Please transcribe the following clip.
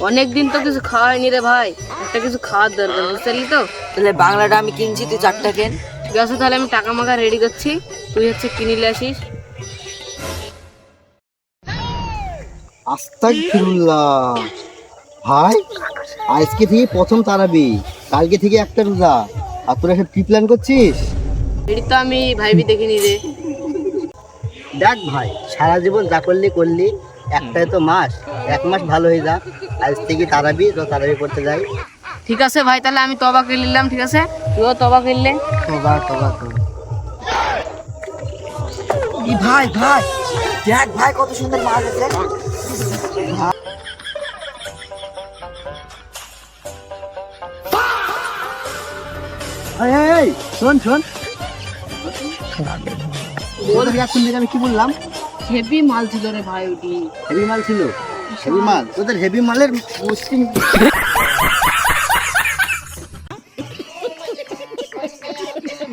অনেকদিন তো কিছু খাওয়াইনি রে ভাই, একটা কিছু খাওয়ার দরকার, বুঝলি তো? তাহলে বাংলাটা আমি কিনছি, তুই চারটা কেন। ঠিক আছে, তাহলে আমি টাকা মাকা রেডি করছি, তুই হচ্ছে কিনিলে আসিস। আস্তাগফিরুল্লাহ। ভাই, আজকে থেকে প্রথম তারাবি, কালকে থেকে একটা রোজা, আর তোরা সব কি প্ল্যান করছিস? এটি তো আমি ভাইবি দেখিনি রে। দেখ ভাই, সারা জীবন যা করলি করলি, একটাই তো মাস, এক মাস ভালো হয়ে যা। আজ থেকে তারাবি, তো তারাবি করতে যাই। ঠিক আছে ভাই, তাহলে আমি তবা করে নিলাম, ঠিক আছে? তুইও তবা করলে। তোবা তোবা তোবা। কি ভাই ভাই, দেখ ভাই কত সুন্দর মাছ আছে। এই, এই, এই, শোন শোন, বল এখন থেকে আমি কি বললাম? হেভি মাল ছিল রে ভাই ওটি। হেভি মাল ছিল, হেভি মাল, তোদের হেভি মালের মুসলিম